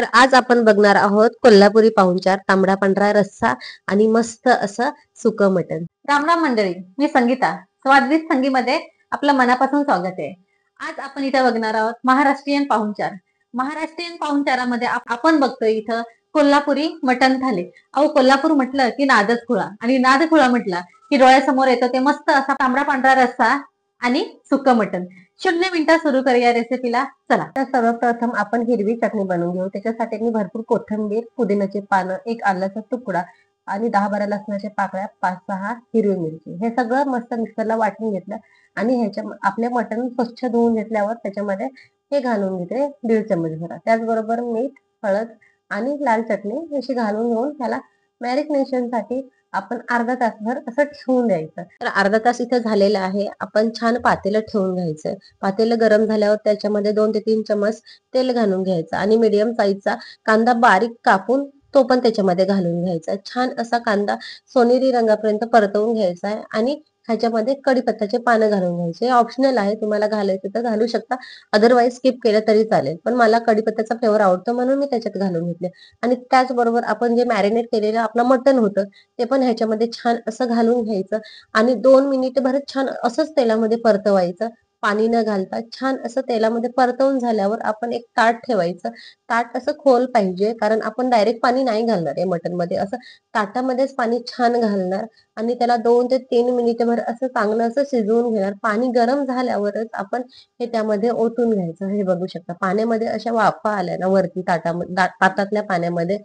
तर आज आपण बघणार आहोत कोल्हापुरी पाहुणचार, तांबडा पांढरा रस्सा आणि मस्त असं सुकं मटण. राम राम मंडळी, मी संगीता. स्वादिष्ट संगीमध्ये आपलं मनापासून स्वागत आहे. आज आपण इथं बघणार आहोत महाराष्ट्रीयन पाहुणचार. महाराष्ट्रीयन पाहुणचारामध्ये आपण बघतोय इथं कोल्हापुरी मटण थाली. अहो, कोल्हापूर म्हटलं की नादच खुळा, आणि नाद खुळा म्हटलं की डोळ्यासमोर येतो ते मस्त असा तांबडा पांढरा रस्सा आणि सुकं मटण. 0 मिनिटात सुरू करूया रेसिपीला, चला. तर सर्वप्रथम आपण हिरवी चटणी बनवून घेऊ. त्याच्यासाठी मी भरपूर कोथिंबीर, पुदिन्याची पानं, एक आल्याचा तुकडा आणि 10-12 लसणाच्या पाकळ्या, 5-6 हिरवी मिरची, हे सगळं मस्त मिक्सरला वाटून घेतलं. आणि ह्याच्या आपले मटण स्वच्छ धुवून घेतल्यावर त्याच्यामध्ये हे घालून घेते 1.5 चमच भर. त्याचबरोबर मीठ, हळद आणि लाल चटणी अशी घालून घेऊन त्याला मॅरिनेशनसाठी आपण अर्धा तासभर असं ठेवून द्यायचं. तर अर्धा तास इथं झालेला आहे. आपण छान पातेलं ठेवून घ्यायचं. पातेलं गरम झाल्यावर त्याच्यामध्ये 2 ते 3 चमच तेल घालून घ्यायचं आणि मीडियम साईजचा कांदा बारीक कापून तो पण त्याच्यामध्ये घालून घ्यायचा. छान असा कांदा सोनेरी रंगापर्यंत परतवून घ्यायचा आहे आणि ह्याच्यामध्ये कढीपत्त्याचे पानं घालून घ्यायचे. ऑप्शनल आहे, तुम्हाला घालायचं तर घालू शकता, अदरवाईज स्किप केलं तरी चालेल. पण मला कढीपत्त्याचा फ्लेवर आवडतो म्हणून मी त्याच्यात घालून घेतले. आणि त्याचबरोबर आपण जे मॅरिनेट केलेलं आपलं मटण होतं ते पण ह्याच्यामध्ये छान असं घालून घ्यायचं आणि 2 मिनिट भर छान असंच तेलामध्ये परतवायचं. पाणी न घालता छान असं तेलामध्ये परतवून झाल्यावर आपण एक ताट ठेवायचं. ताट असं खोल पाहिजे, कारण आपण डायरेक्ट पाणी नाही घालणार आहे मटण मध्ये. असं ताटामध्येच पाणी छान घालणार आणि त्याला 2 ते 3 मिनिट भर असं चांगलं असं शिजवून घेणार. पाणी गरम झाल्यावरच आपण हे त्यामध्ये ओतून घ्यायचं. हे बघू शकता पाण्यामध्ये अशा वाफा आल्या ना वरती पातातल्या पाण्यामध्ये,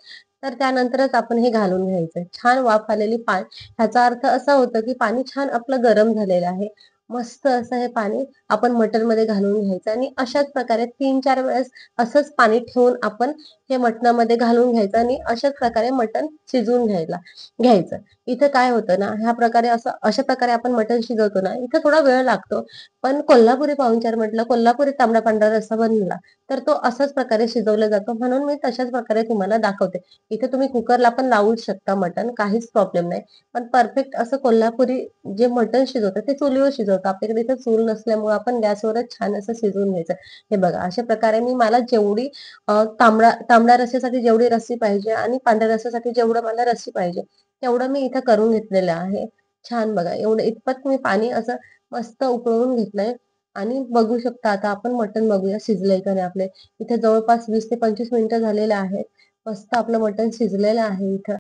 तर त्यानंतरच आपण हे घालून घ्यायचं. छान वाफ आलेली ह्याचा अर्थ असा होतो की पाणी छान आपलं गरम झालेलं आहे. मस्त असं हे पाणी आपण मटण मध्ये घालून घ्यायचं आणि अशाच प्रकारे 3-4 वेळेस असंच पाणी ठेवून आपण हे मटणामध्ये घालून घ्यायचं आणि अशाच प्रकारे मटण शिजवून घ्यायचं. इथं काय होतं ना, अशा प्रकारे आपण मटण शिजवतो ना, इथं थोडा वेळ लागतो. पण कोल्हापुरी पाहुणचार म्हटलं, कोल्हापुरी तांबडा पांढरा रस्सा बनला तर तो असाच प्रकारे शिजवला जातो, म्हणून मी तशाच प्रकारे तुम्हाला दाखवते. इथे तुम्ही कुकरला पण लावूच शकता मटण, काहीच प्रॉब्लेम नाही. पण परफेक्ट असं कोल्हापुरी जे मटण शिजवतं ते चुलीवर शिजवतं. आपल्याकडे इथं चूल नसल्यामुळे आपण गॅसवरच छान असं शिजवून घ्यायचं. हे बघा, अशा प्रकारे मला जेवढी तांबड्या रस्स्यासाठी जेवढी रस्सी पाहिजे आणि पांढऱ्या रस्स्यासाठी जेवढं मला रस्सी पाहिजे तेवढं मी इथं करून घेतलेलं आहे. छान बघा, एवढं इतपत मी पाणी असं मस्त उकळून घेतलंय. आणि बघू शकता, आता आपण मटण बघूया शिजलंय का नाही आपले. इथे जवळपास 20 ते 25 मिनिटं झालेले आहेत. मस्त आपलं मटण शिजलेलं आहे इथं.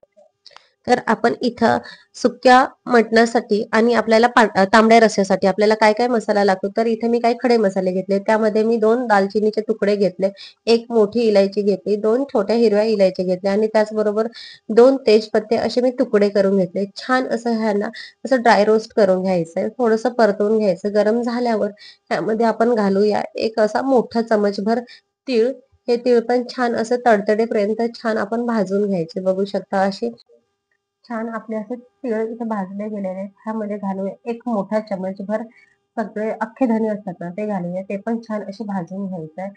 तर आपण इथं सुक्या मटणासाठी आणि आपल्याला तांबड्या रस्स्यासाठी आपल्याला काय काय मसाला लागतो, तर इथे मी काही खडे मसाले घेतले. त्यामध्ये मी 2 दालचिनीचे तुकडे घेतले, 1 मोठी इलायची घेतली, 2 छोट्या हिरव्या इलायची घेतल्या आणि त्याचबरोबर 2 तेजपत्ते असे मी तुकडे करून घेतले. छान असं ह्यांना असं ड्राय रोस्ट करून घ्यायचंय, थोडंसं परतवून घ्यायचं. गरम झाल्यावर त्यामध्ये आपण घालूया एक असा मोठा चमचभर तीळ. हे तीळ पण छान असं तडतडेपर्यंत छान आपण भाजून घ्यायचे. बघू शकता अशी छान आपले असे तीळ इथे भाजले गेलेले आहेत. ह्यामध्ये घालूया 1 मोठा चमचभर सगळे अख्खे धने असतात ना, ते घालूया. ते पण छान असे भाजून घ्यायचंय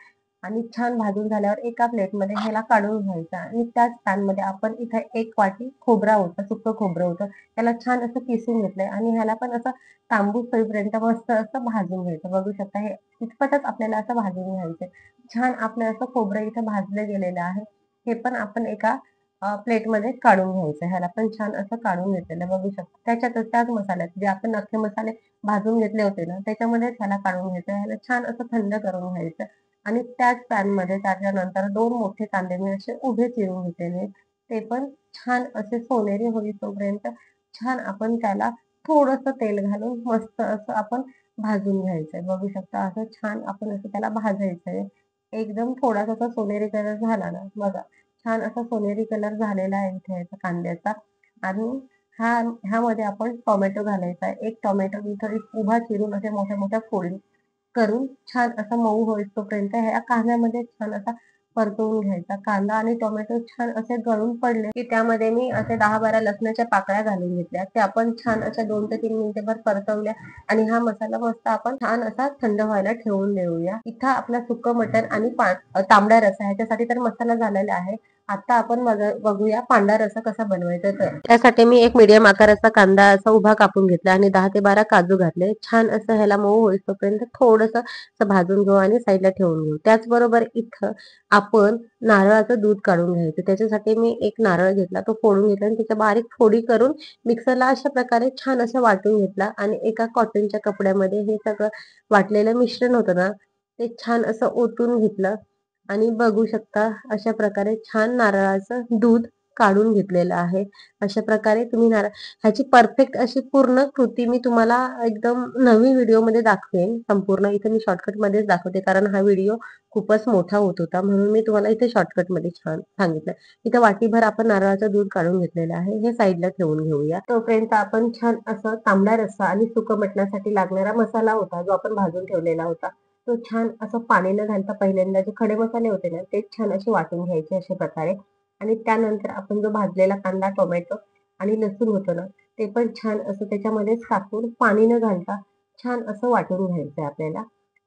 आणि छान भाजून झाल्यावर एका प्लेटमध्ये ह्याला काढून घ्यायचं. आणि त्याच पॅनमध्ये आपण इथे 1 वाटी खोबरा होतं, सुकं खोबरं होतं, त्याला छान असं किसून घेतलंय आणि ह्याला पण असं तांबूस होईपर्यंत मस्त असं भाजून घ्यायचं. बघू शकता, हे इतपतच आपल्याला असं भाजून घ्यायचंय. छान आपलं असं खोबरं इथं भाजलं गेलेलं आहे. हे पण आपण एका प्लेटमध्ये काढून घ्यायचं. ह्याला पण छान असं काढून घेतलेलं बघू शकता. त्याच मसाल्यात जे आपण अख्खे मसाले भाजून घेतले होते ना, त्याच्यामध्ये ह्याला काढून घ्यायचं. ह्याला छान असं थंड करून घ्यायचं आणि त्याच पॅनमध्ये त्याच्यानंतर 2 मोठे कांदे मी असे उभे चिरून घेतलेले, ते पण छान असे सोनेरी होईतोपर्यंत छान आपण त्याला थोडंसं तेल घालून मस्त असं आपण भाजून घ्यायचंय. बघू शकता, असं छान आपण असं त्याला भाजायचंय. एकदम थोडासा सोनेरी कलर झाला ना, बघा छान असा सोनेरी कलर झालेला आहे इथे याचा कांद्याचा. आणि ह्यामध्ये आपण टोमॅटो घालायचा आहे. 1 टोमॅटो इथं उभा चिरून असे मोठ्या मोठ्या फोडी करून छान असा मऊ होईतोपर्यंत ह्या कांद्यामध्ये छान असा परतवून घ्यायचा. कांदा आणि टोमॅटो छान असे गळून पडले की त्यामध्ये मी असे 10-12 लसणाच्या पाकळ्या घालून घेतल्या. त्या पण छान अशा 2 ते 3 मिनिटभर परतवल्या आणि हा मसाला मस्त आपण छान असा थंड व्हायला ठेवून देऊया. इथं आपला सुकं मटण आणि तांबडा रस्सा ह्याच्यासाठी तर मसाला झालेला आहे. आता आपण बघूया पांढरा रस्सा कसा बनवायचा तर. त्यासाठी मी एक मीडियम आकाराचा कांदा असा उभा कापून घेतला आणि 10 ते 12 काजू घातले. छान असं ह्याला मऊ होईपर्यंत थोडंसं असं भाजून घेऊ आणि साईडला ठेवून घेऊ. त्याचबरोबर इथं आपण नारळाचं दूध काढून घ्यायचं. त्याच्यासाठी मी एक नारळ घेतला, तो फोडून घेतला आणि त्याच्या बारीक फोडी करून मिक्सरला अशा प्रकारे छान असं वाटून घेतला आणि एका कॉटनच्या कपड्यामध्ये हे सगळं वाटलेलं मिश्रण होतं ना, ते छान असं ओतून घेतलं आणि बघू शकता अशा प्रकारे छान नारळाचं दूध काढून घेतलेलं आहे. अशा प्रकारे तुम्ही ह्याची परफेक्ट अशी पूर्ण कृती मी तुम्हाला एकदम नवीन व्हिडिओमध्ये दाखवेन. संपूर्ण इथे मी शॉर्टकटमध्येच दाखवते कारण हा व्हिडिओ खूपच मोठा होत होता म्हणून मी तुम्हाला इथे शॉर्टकटमध्ये छान सांगितलं. इथे वाटीभर आपण नारळाचं दूध काढून घेतलेलं आहे. हे साईडला ठेवून घेऊया. तोपर्यंत आपण छान असं तांबडा रस्सा आणि सुकं मटणासाठी लागणारा मसाला होता जो आपण भाजून ठेवलेला होता. तो छान असं पाणी न घालता पहिल्यांदा जे खडे मसाले होते ना ते छान असे वाटून घ्यायचे अशा प्रकारे आणि त्यानंतर आपण जो भाजलेला कांदा, टोमॅटो आणि लसूण होतं ना ते पण छान असं त्याच्यामध्येच टाकून पाणी न घालता छान असं वाटून घ्यायचंय आपल्याला.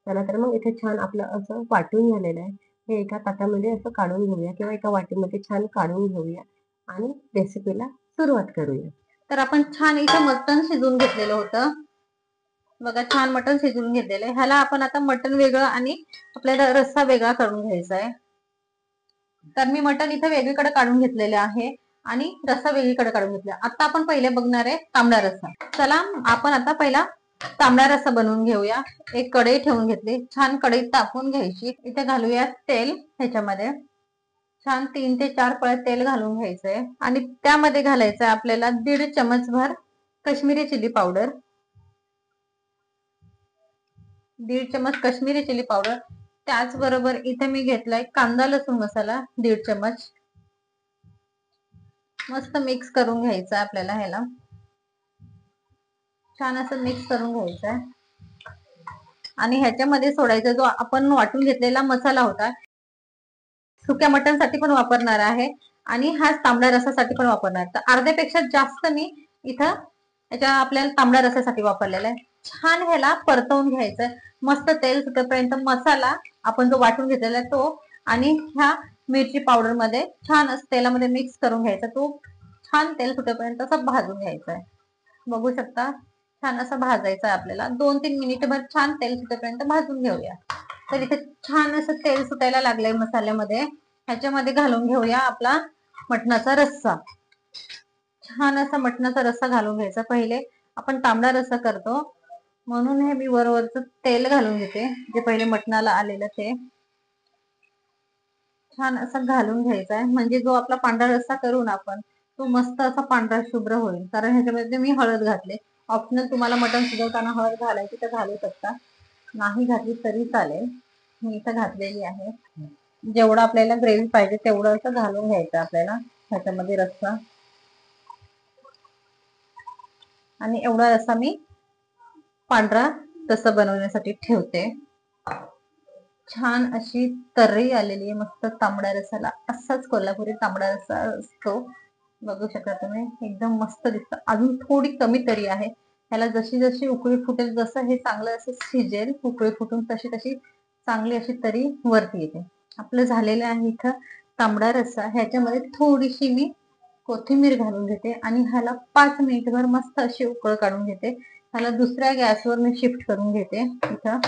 चला तर मग इथे छान आपलं असं वाटून झालेलं आहे. हे एका ताटामध्ये असं काढून घेऊया किंवा एका वाटीमध्ये छान काढून घेऊया आणि रेसिपीला सुरुवात करूया. तर आपण छान इथं मटण शिजवून घेतलेलं होतं. बघा छान मटण शिजवून घेतलेलं आहे. ह्याला आपण आता मटण वेगळं आणि आपल्याला रस्सा वेगळा करून घ्यायचा आहे. तर मी मटण इथं वेगळीकडे काढून घेतलेले आहे आणि रस्सा वेगळीकडे काढून घेतला. आता आपण पहिले बघणार आहे तांबडा रस्सा. चला आपण आता पहिला तांबडा रस्सा बनवून घेऊया. एक कढई ठेवून घेतली, छान कढईत तापवून घ्यायची. इथे घालूया तेल. ह्याच्यामध्ये छान 3 ते 4 पळ्या तेल घालून घ्यायचंय आणि त्यामध्ये घालायचंय आपल्याला 1.5 चमच भर काश्मीरी चिली पावडर, 1.5 चमच काश्मीरी चिली पावडर. त्याचबरोबर इथे मी घेतलाय कांदा लसूण मसाला 1.5 चमच. मस्त मिक्स करून घ्यायचं आपल्याला. ह्याला छान असं मिक्स करून घ्यायचंय आणि ह्याच्यामध्ये सोडायचा जो आपण वाटून घेतलेला मसाला होता. सुक्या मटण साठी पण वापरणार आहे आणि हाच तांबडा रसासाठी पण वापरणार. तर अर्ध्यापेक्षा जास्त मी इथं याच्या आपल्याला तांबडा रसासाठी वापरलेला आहे. छान ह्याला परतवून घ्यायचं. मस्त तेल सुटेपर्यंत मसाला आपण जो वाटून घेतलेला आहे तो आणि ह्या मिरची पावडर मध्ये छान असं तेलामध्ये मिक्स करून घ्यायचा. तो छान तेल सुटेपर्यंत असं भाजून घ्यायचा आहे. बघू शकता छान असं भाजायचं आहे आपल्याला. 2-3 मिनिटभर छान तेल सुटेपर्यंत भाजून घेऊया. तर इथे छान असं तेल सुटायला लागलंय मसाल्यामध्ये. ह्याच्यामध्ये घालून घेऊया आपला मटणाचा रस्सा. छान असा मटणाचा रस्सा घालून घ्यायचा. पहिले आपण तांबडा रस्सा करतो म्हणून हे मी वरवरचं तेल घालून घेते, जे पहिले मटणाला आलेलं ते छान असं घालून घ्यायचा आहे. म्हणजे जो आपला पांढरा रस्सा करू ना आपण तो मस्त असा पांढरा शुभ्र होईल. कारण ह्याच्यामध्ये मी हळद घातले. ऑप्शनल तुम्हाला मटण शिजवताना हळद घालायची तर घालू शकता, नाही घातली तरी चालेल. मी इथं घातलेली आहे. जेवढं आपल्याला ग्रेव्ही पाहिजे तेवढं असं घालून घ्यायचं आपल्याला ह्याच्यामध्ये रस्सा. आणि एवढा रस्सा मी पांढरा रस्सा बनवण्यासाठी ठेवते. छान अशी तर्री आलेली आहे मस्त तांबडा रस्साला. असाच कोल्हापुरी तांबडा रस्सा असतो. बघू शकता तुम्ही, एकदम मस्त दिसतं. अजून थोडी कमी तरी आहे. ह्याला जशी जशी उकळी फुटेल, जसं हे चांगलं असं शिजेल उकळी फुटून, तशी तशी चांगली अशी तरी वरती येते. आपलं झालेलं आहे इथं तांबडा रस्सा. ह्याच्यामध्ये थोडीशी मी कोथिंबीर घालून घेते आणि ह्याला 5 मिनिटभर मस्त अशी उकळ काढून घेते. ह्याला दुसऱ्या गॅसवर मी शिफ्ट करून घेते इथं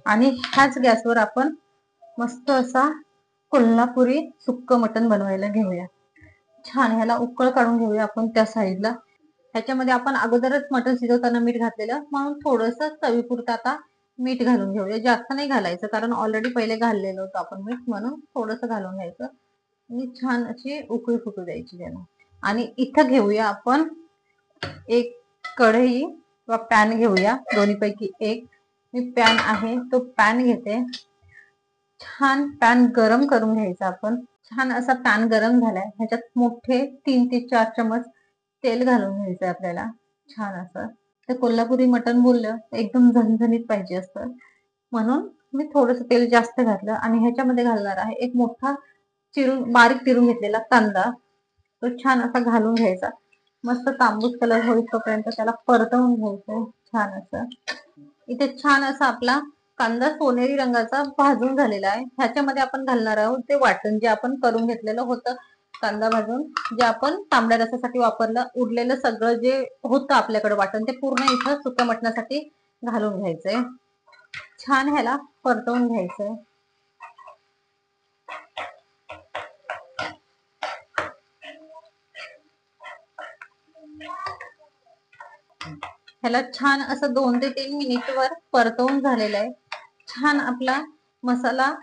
आणि ह्याच गॅसवर आपण मस्त असा कोल्हापुरी सुक्क मटण बनवायला घेऊया. छान ह्याला उकळ काढून घेऊया आपण त्या साईडला. ह्याच्यामध्ये आपण अगोदरच मटण शिजवताना मीठ घातलेलं म्हणून थोडस चवीपुरतं आता मीठ घालून घेऊया. जास्त नाही घालायचं कारण ऑलरेडी पहिले घाललेलं होतं आपण मीठ, म्हणून थोडस घालून घ्यायचं आणि छान अशी उकळी फुटू द्यायची त्याला. आणि इथं घेऊया आपण एक कढई किंवा पॅन घेऊया, दोन्हीपैकी एक. मी पॅन आहे तो पॅन घेते. छान पॅन गरम करून घ्यायचा आपण. छान असा पॅन गरम झालाय. ह्याच्यात मोठे 3 ते 4 चमच तेल घालून घ्यायचंय आपल्याला. छान असं ते कोल्हापुरी मटण बोललं एकदम झणझणीत पाहिजे असतं म्हणून मी थोडस तेल जास्त घातलं आणि ह्याच्यामध्ये घालणार आहे एक मोठा बारीक चिरून घेतलेला कांदा. तो छान असा घालून घ्यायचा. मस्त तांबूस कलर होईपर्यंत त्याला परतवून घ्यायचंय छान असं. इथे छान असा आपला कांदा सोनेरी रंगाचा भाजून झालेला आहे. ह्याच्यामध्ये आपण घालणार आहोत ते वाटण जे आपण करून घेतलेलं होतं कांदा भाजून, जे आपण तांबड्या रसासाठी वापरलं. उरलेलं सगळं जे होतं आपल्याकडे वाटण ते पूर्ण इथं सुक्या मटणासाठी घालून घ्यायचंय. छान ह्याला परतवून घ्यायचंय. ह्याला छान असं 2 ते 3 मिनिटवर परतवून झालेलं आहे. छान आपला मसाला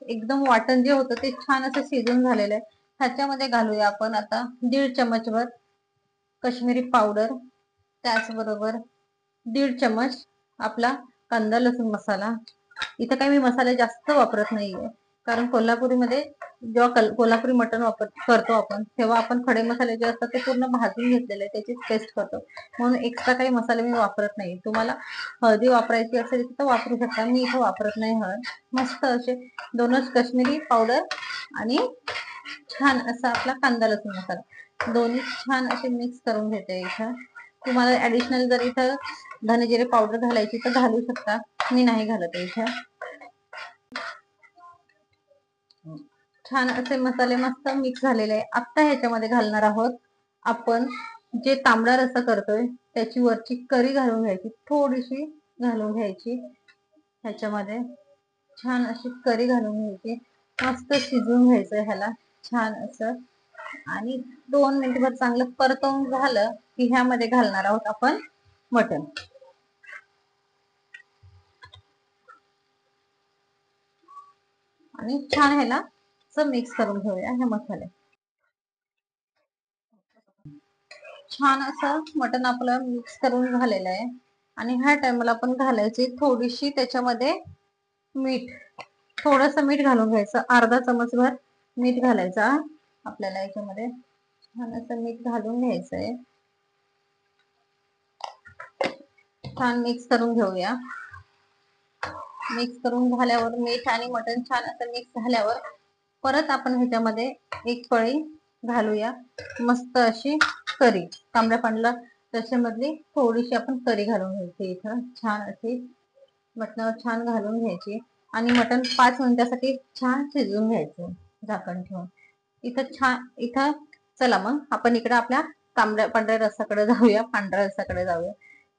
एकदम वाटण जे होतं ते छान असं शिजून झालेलं आहे. ह्याच्यामध्ये घालूया आपण आता 1.5 चमचभर काश्मीरी पावडर, त्याचबरोबर 1.5 चमच आपला कांदा लसूण मसाला. इथं काही मी मसाले जास्त वापरत नाहीये, कारण कोल्हापुरीमध्ये जेव्हा कोल्हापुरी मटण करतो आपण, तेव्हा आपण खडे मसाले जे असतात ते पूर्ण भाजून घेतलेले त्याची पेस्ट करतो, म्हणून एक्स्ट्रा काही मसाले मी वापरत नाही. तुम्हाला हळदी वापरायची असेल तर वापरू शकता, मी इथं वापरत नाही हळद. मस्त असे 2च काश्मीरी पावडर आणि छान असा आपला कांदा लसूण मसाला दोन्ही छान असे मिक्स करून घेते. इथं तुम्हाला ऍडिशनल जर इथं धने जिरे पावडर घालायची तर घालू शकता, मी नाही घालत इथं. छान असे मसाले मस्त मिक्स झालेले आहे. आता ह्याच्यामध्ये घालणार आहोत आपण जे तांबडा रस्सा करतोय त्याची वरची करी घालून घ्यायची, थोडीशी घालून घ्यायची. ह्याच्यामध्ये छान अशी करी घालून घ्यायची, मस्त शिजवून घ्यायचं ह्याला छान असं. आणि 2 मिनिटभर चांगलं परतवून झालं की ह्यामध्ये घालणार आहोत आपण मटण. आणि छान ह्याला असं मिक्स करून घेऊया हे मसाले. छान असं मटण आपलं मिक्स करून झालेलं आहे. आणि ह्या टाइमला आपण घालायची थोडीशी त्याच्यामध्ये मीठ, थोडस मीठ घालून घ्यायचं. अर्धा चमचभर मीठ घालायचा आपल्याला याच्यामध्ये. छान असं मीठ घालून घ्यायचंय. छान मिक्स करून घेऊया. मिक्स करून झाल्यावर मीठ आणि मटण छान असं मिक्स झाल्यावर परत आपण ह्याच्यामध्ये एक पळी घालूया मस्त अशी करी, तांबड्या पांढऱ्या रश्श्यामधली थोडीशी आपण करी घालून घ्यायची. इथं छान अशी मटणावर छान घालून घ्यायची आणि मटण 5 मिनिटासाठी छान शिजवून घ्यायचं झाकण ठेवून. इथं चला मग आपण इकडे आपल्या तांबड्या पांढऱ्या रस्साकडे जाऊया, पांढऱ्या रस्साकडे जाऊया.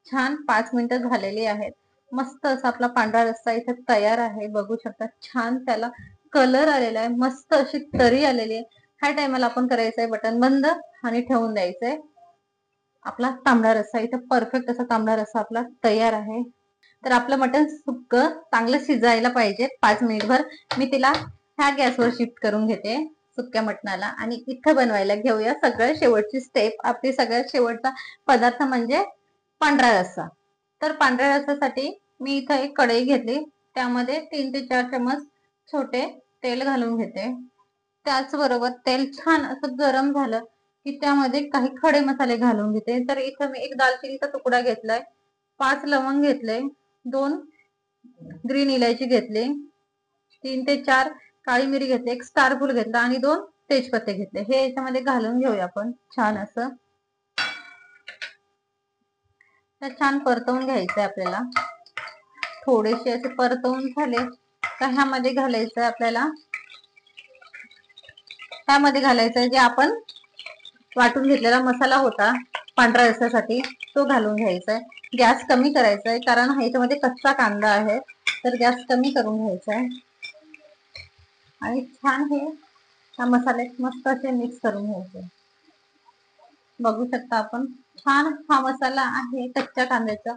छान 5 मिनिटं झालेली आहेत. मस्त असा आपला पांढरा रस्सा इथे तयार आहे, बघू शकता. छान त्याला कलर आलेला आहे, मस्त अशी तरी आलेली आहे. ह्या टायमाला आपण करायचंय बटन बंद आणि ठेवून द्यायचंय. आपला तांबडा रस्सा इथे परफेक्ट असा तांबडा रस्सा आपला तयार आहे. तर आपलं मटण सुक्क चांगलं शिजायला पाहिजे 5 मिनिटभर. मी तिला ह्या गॅसवर शिफ्ट करून घेते सुक्या मटणाला. आणि इथं बनवायला घेऊया सगळ्यात शेवटची स्टेप. आपली सगळ्यात शेवटचा पदार्थ म्हणजे पांढरा रस्सा. तर पांढऱ्या रस्स्यासाठी मी इथं एक कढई घेतली, त्यामध्ये 3 ते 4 चमच छोटे तेल घालून घेते. त्याचबरोबर तेल छान असं गरम झालं की त्यामध्ये काही खडे मसाले घालून घेते. तर इथं मी एक दालचिनीचा तुकडा घेतलाय, 5 लवंग घेतले, 2 ग्रीन इलायची घेतली, 3 ते 4 काळी मिरी घेतली, 1 स्टार फूल घेतला आणि 2 तेजपत्ते घेतले. हे याच्यामध्ये घालून घेऊया आपण छान असं. तर छान परतवून घ्यायचंय आपल्याला. थोडेसे असे परतवून झाले तर ह्यामध्ये घालायचंय आपल्याला, ह्यामध्ये घालायचंय जे आपण वाटून घेतलेला मसाला होता पांढऱ्या रस्स्यासाठी, तो घालून घ्यायचा आहे. गॅस कमी करायचा आहे कारण ह्याच्यामध्ये कच्चा कांदा आहे, तर गॅस कमी करून घ्यायचा आहे. आणि छान हे हा मसाले मस्त असे मिक्स करून घ्यायचे. बघू शकता आपण छान हा मसाला आहे कच्च्या कांद्याचा,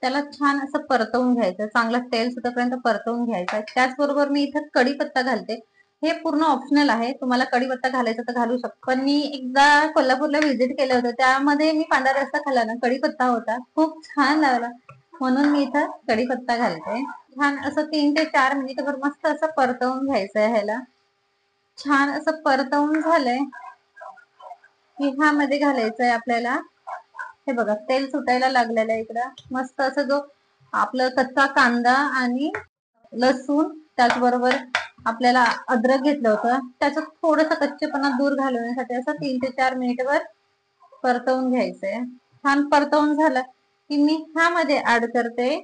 त्याला छान असं परतवून घ्यायचं, चांगलं तेल सुटेपर्यंत परतवून घ्यायचं. त्याचबरोबर मी इथं कढीपत्ता घालते. हे पूर्ण ऑप्शनल आहे, तुम्हाला कढीपत्ता घालायचा तर घालू शकता. पण मी एकदा कोल्हापूरला व्हिजिट केलं होतं, त्यामध्ये मी पांढरा रस्सा खाल्ला ना, कढीपत्ता होता, खूप छान लागला, म्हणून मी इथं कढीपत्ता घालते. छान असं 3 ते 4 मिनिटभर मस्त असं परतवून घ्यायचंय ह्याला. छान असं परतवून झालंय की ह्यामध्ये घालायचंय आपल्याला, हे बघा तेल सुटायला लागलेलं आहे इकडं. मस्त असं जो आपलं कच्चा कांदा आणि लसूण, त्याचबरोबर आपल्याला अद्रक घेतलं होतं, त्याचं थोडस कच्चेपणा दूर घालवण्यासाठी असं 3 ते 4 मिनिटभर परतवून घ्यायचंय. छान परतवून झालं की मी ह्यामध्ये ऍड करते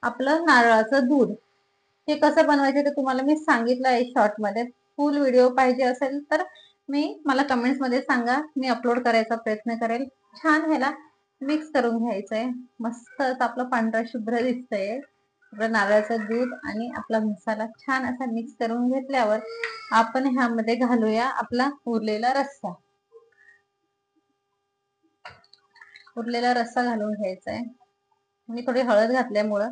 आपलं नारळाचं दूध. हे कसं बनवायचं ते तुम्हाला मी सांगितलं आहे शॉर्ट मध्ये. फुल व्हिडिओ पाहिजे असेल तर मला कमेंट्स मध्ये सांगा, मी अपलोड करायचा प्रयत्न करेल. छान ह्याला मिक्स करून घ्यायचंय. मस्त असं आपलं पांढरा शुभ्र दिसतंय. आपलं नारळाचं दूध आणि आपला मसाला छान असा मिक्स करून घेतल्यावर आपण ह्यामध्ये घालूया आपला उरलेला रस्सा. उरलेला रस्सा घालून घ्यायचा आहे. मी थोडी हळद घातल्यामुळं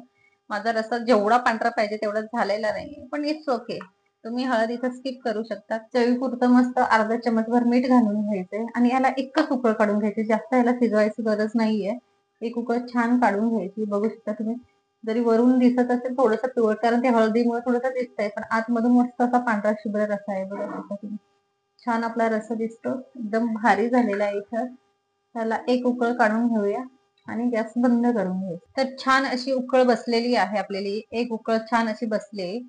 माझा रस्सा जेवढा पांढरा पाहिजे तेवढा झालेला नाहीये, पण इट्स ओके. तुम्ही हळद इथं स्किप करू शकता. चवीपुरतं मस्त अर्धा चमचभर मीठ घालून घ्यायचंय आणि याला एकच उकळ काढून घ्यायची. जास्त याला शिजवायची गरज नाहीये. एक उकळ छान काढून घ्यायची. बघू शकता तुम्ही, जरी वरून दिसत असेल थोडंसं पिवळट, कारण ते हळदीमुळे थोडंसं दिसतंय, पण आतमधून मस्त असा पांढरा शुभ्र रस्सा आहे. बघा शकता तुम्ही, छान आपला रस्सा दिसतो. एकदम भारी झालेला आहे. इथं त्याला एक उकळ काढून घेऊया आणि गॅस बंद करून घेऊ. तर छान अशी उकळ बसलेली आहे. आपल्याला एक उकळ छान अशी बसली.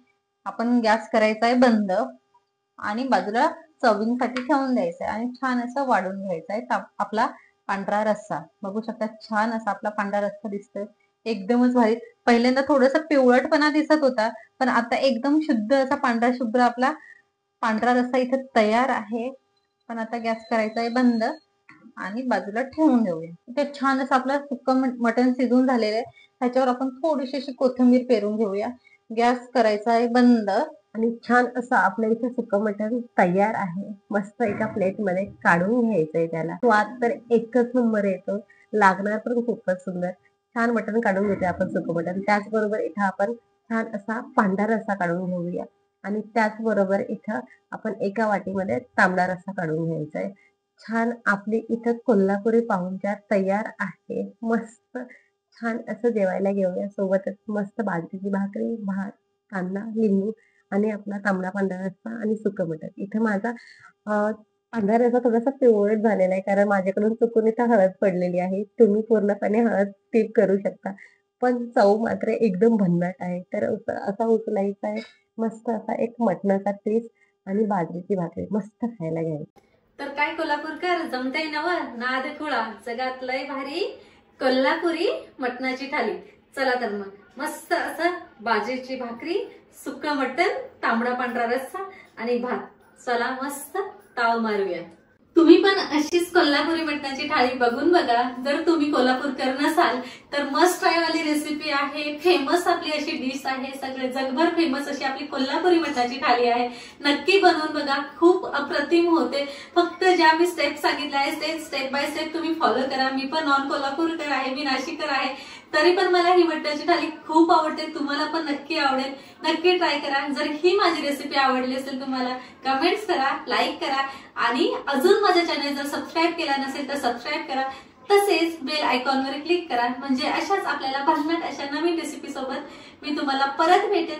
आपण गॅस करायचा आहे बंद आणि बाजूला सर्विंगसाठी ठेवून द्यायचा आहे आणि छान असं वाढून घ्यायचा आहे आपला पांढरा रस्सा. बघू शकता छान असा आपला पांढरा रस्सा दिसतोय. एकदमच भारी. पहिल्यांदा थोडासा पिवळटपणा दिसत होता, पण आता एकदम शुद्ध असा पांढरा शुभ्र आपला पांढरा रस्सा इथे तयार आहे. पण आता गॅस करायचा आहे बंद आणि बाजूला ठेवून देऊया. इथे छान असं आपलं सुक्कं मटण शिजून झालेलं आहे. त्याच्यावर आपण थोडीशी अशी कोथिंबीर पेरून घेऊया. गॅस करायचा आहे बंद आणि छान असं आपल्या इथे सुकं मटण तयार आहे. मस्त एका प्लेटमध्ये काढून घ्यायचंय. त्याला स्वाद तर एकच नंबर येतो, लागणार पण खूपच सुंदर. छान मटण काढून घेतोय आपण सुकं मटण. त्याचबरोबर इथं आपण छान असा पांढरा रस्सा काढून घेऊया आणि त्याचबरोबर इथं आपण एका वाटीमध्ये तांबडा रस्सा काढून घ्यायचा आहे. छान आपली इथं कोल्हापुरी पाहुणचार तयार आहे. मस्त छान असं जेवायला घेऊया. सोबतच मस्त बाजरीची भाकरी, भात, कांदा, लिंबू आणि आपला तांबडा पांढरा रस्सा आणि सुकं मटण. इथं माझा पांढरा रस्सा थोडासा पिवळट झालेला आहे, कारण माझ्याकडून चुकून इथं हळद पडलेली आहे. तुम्ही पूर्णपणे हळद स्किप करू शकता, पण चव मात्र एकदम भन्नाट आहे. तर असा उचलायचा आहे. मस्त असा एक मटणाचा पीस आणि बाजरीची भाकरी मस्त खायला घ्यायची. तर काय कोल्हापूरकर, जमतंय नव नाद खुळा, जगात लय भारी कोल्हापुरी मटणाची थाली. चला तर मग मस्त असं बाजरीची भाकरी, सुक्का मटण, तांबडा पांढरा रस्सा आणि भात. चला मस्त ताव मारूया. तुम्ही पण अशीच कोल्हापुरी मटणाची थाळी बघून बघा. जर तुम्ही कोल्हापूरकर नसाल तर मस्ट ट्राय वाली रेसिपी आहे. फेमस आपली अशी डिश आहे, सगळे जगभर फेमस अशी आपली कोल्हापुरी मटणाची थाळी आहे. नक्की बनवून बघा, खूप अप्रतिम होते. फक्त ज्या मी स्टेप सांगितल्या आहे ते स्टेप बाय स्टेप तुम्ही फॉलो करा. मी पण नॉन कोल्हापूरकर आहे, मी नाशिककर आहे, तरी पण मला ही मटणाची थाळी खूप आवडते. तुम्हाला पण नक्की आवडेल. नक्की ट्राय करा. जर ही माझी रेसिपी आवडली असेल तुम्हाला, कमेंट्स करा, लाईक करा आणि अजून माझ्या चॅनल जर सबस्क्राईब केला नसेल तर सबस्क्राईब करा. तसेच बेल आयकॉनवर क्लिक करा, म्हणजे अशाच आपल्याला भन्नाट अशा नवीन रेसिपी सोबत मी तुम्हाला परत भेटेन.